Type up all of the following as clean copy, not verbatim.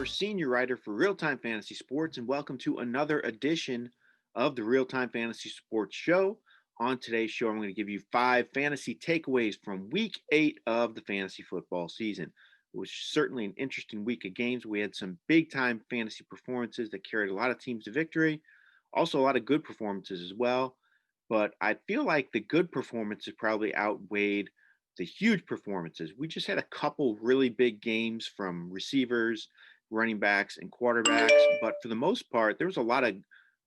senior writer for RealTime Fantasy Sports, and welcome to another edition of the RealTime Fantasy Sports Show. On today's show, I'm going to give you 5 fantasy takeaways from week 8 of the fantasy football season. It was certainly an interesting week of games. We had some big time fantasy performances that carried a lot of teams to victory, also a lot of good performances as well. But I feel like the good performances probably outweighed the huge performances. We just had a couple really big games from receivers, running backs, and quarterbacks. But for the most part, there was a lot of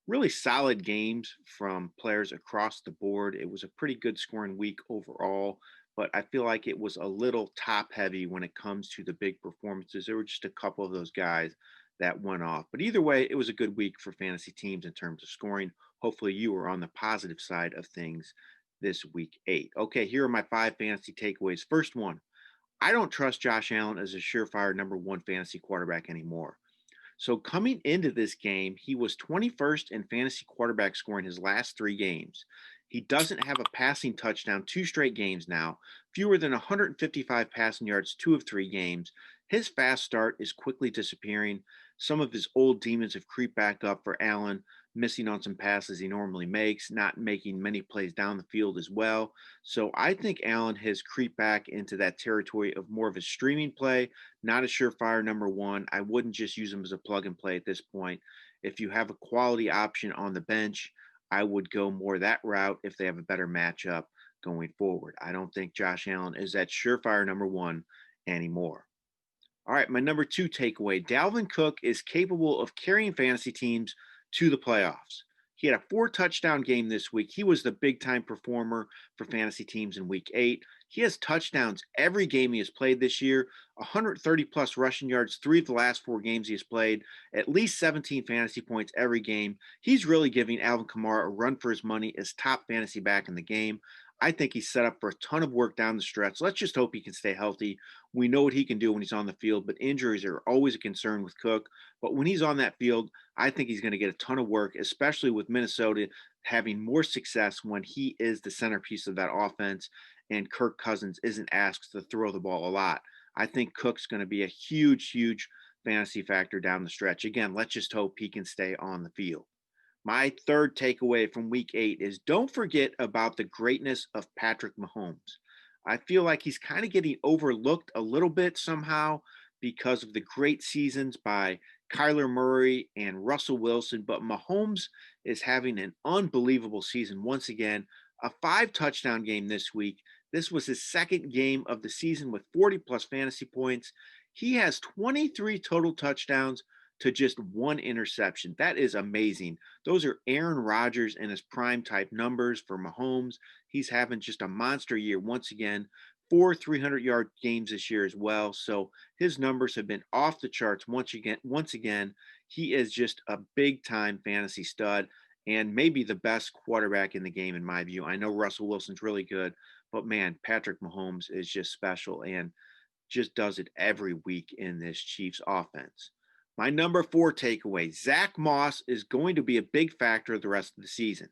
really solid games from players across the board. It was a pretty good scoring week overall, but I feel like it was a little top heavy when it comes to the big performances. There were just a couple of those guys that went off. But either way, it was a good week for fantasy teams in terms of scoring. Hopefully, you were on the positive side of things this week 8. Okay, here are my 5 fantasy takeaways. First one, I don't trust Josh Allen as a surefire number 1 fantasy quarterback anymore. So coming into this game, he was 21st in fantasy quarterback scoring his last 3 games. He doesn't have a passing touchdown 2 straight games now, fewer than 155 passing yards 2 of 3 games. His fast start is quickly disappearing. Some of his old demons have creeped back up for Allen, missing on some passes he normally makes, not making many plays down the field as well. So I think Allen has creeped back into that territory of more of a streaming play, not a surefire number 1. I wouldn't just use him as a plug and play at this point. If you have a quality option on the bench, I would go more that route if they have a better matchup going forward. I don't think Josh Allen is that surefire number 1 anymore. All right, my number 2 takeaway, Dalvin Cook is capable of carrying fantasy teams to the playoffs. He had a 4 touchdown game this week. He was the big time performer for fantasy teams in week 8. He has touchdowns every game he has played this year, 130 plus rushing yards, 3 of the last 4 games he has played, at least 17 fantasy points every game. He's really giving Alvin Kamara a run for his money as top fantasy back in the game. I think he's set up for a ton of work down the stretch. Let's just hope he can stay healthy. We know what he can do when he's on the field, but injuries are always a concern with Cook. But when he's on that field, I think he's going to get a ton of work, especially with Minnesota having more success when he is the centerpiece of that offense and Kirk Cousins isn't asked to throw the ball a lot. I think Cook's going to be a huge, huge fantasy factor down the stretch. Again, let's just hope he can stay on the field. My third takeaway from week 8 is don't forget about the greatness of Patrick Mahomes. I feel like he's kind of getting overlooked a little bit somehow because of the great seasons by Kyler Murray and Russell Wilson, but Mahomes is having an unbelievable season once again. A 5 touchdown game this week. This was his second game of the season with 40 plus fantasy points. He has 23 total touchdowns to just 1 interception. That is amazing. Those are Aaron Rodgers and his prime type numbers for Mahomes. He's having just a monster year once again. 4 300-yard games this year as well. So his numbers have been off the charts once again. Once again, he is just a big time fantasy stud and maybe the best quarterback in the game in my view. I know Russell Wilson's really good, but man, Patrick Mahomes is just special and just does it every week in this Chiefs offense. My number 4 takeaway, Zack Moss is going to be a big factor the rest of the season.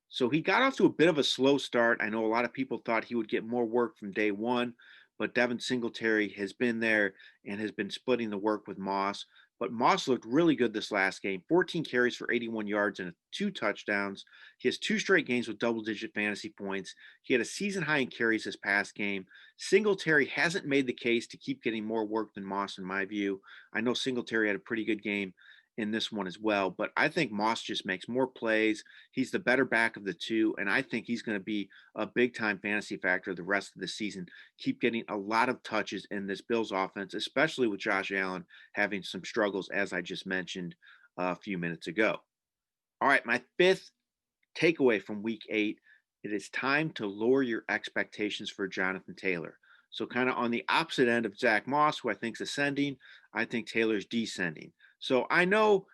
So he got off to a bit of a slow start. I know a lot of people thought he would get more work from day 1, but Devin Singletary has been there and has been splitting the work with Moss. But Moss looked really good this last game, 14 carries for 81 yards and 2 touchdowns. He has 2 straight games with double-digit fantasy points. He had a season high in carries this past game. Singletary hasn't made the case to keep getting more work than Moss in my view. I know Singletary had a pretty good game in this one as well, but I think Moss just makes more plays. He's the better back of the two, and I think he's going to be a big time fantasy factor the rest of the season. Keep getting a lot of touches in this Bills offense, especially with Josh Allen having some struggles, as I just mentioned a few minutes ago. All right, my 5th takeaway from week 8, it is time to lower your expectations for Jonathan Taylor. So kind of on the opposite end of Zack Moss, who I think is ascending, I think Taylor's descending. So I know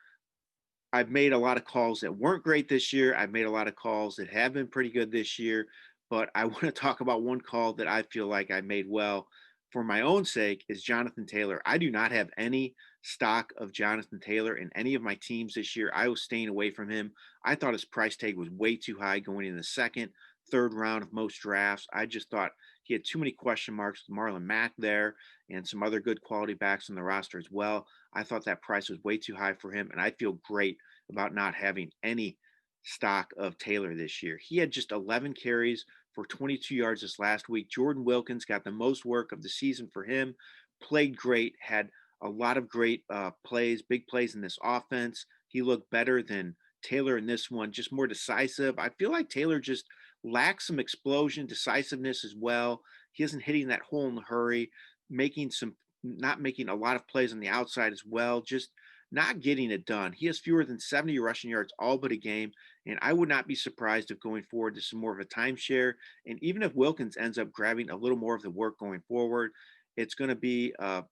I've made a lot of calls that weren't great this year. I've made a lot of calls that have been pretty good this year, but I want to talk about one call that I feel like I made well for my own sake is Jonathan Taylor. I do not have any stock of Jonathan Taylor in any of my teams this year. I was staying away from him. I thought his price tag was way too high going in the second, third round of most drafts. I just thought He had too many question marks with Marlon Mack there and some other good quality backs on the roster as well. I thought that price was way too high for him, and I feel great about not having any stock of Taylor this year. He had just 11 carries for 22 yards this last week. Jordan Wilkins got the most work of the season for him, played great, had a lot of great plays, big plays in this offense. He looked better than Taylor in this one, just more decisive. I feel like Taylor just lacks some explosion, decisiveness as well. He isn't hitting that hole in a hurry, making some, not making a lot of plays on the outside as well, just not getting it done. He has fewer than 70 rushing yards all but a game, and I would not be surprised if going forward this is more of a timeshare. And even if Wilkins ends up grabbing a little more of the work going forward, it's going to be a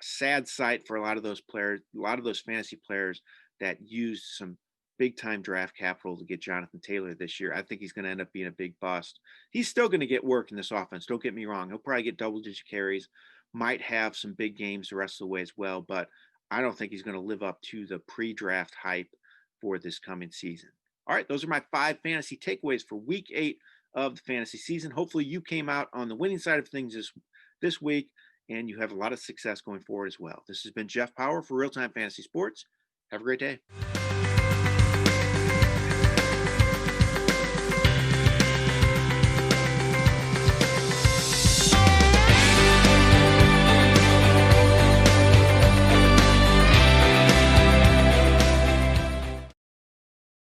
sad sight for a lot of those players, a lot of those fantasy players that used some big time draft capital to get Jonathan Taylor this year. I think he's going to end up being a big bust. He's still going to get work in this offense. Don't get me wrong. He'll probably get double digit carries, might have some big games the rest of the way as well, but I don't think he's going to live up to the pre draft hype for this coming season. All right, those are my 5 fantasy takeaways for week 8 of the fantasy season. Hopefully, you came out on the winning side of things this week and you have a lot of success going forward as well. This has been Jeff Paur for RealTime Fantasy Sports. Have a great day.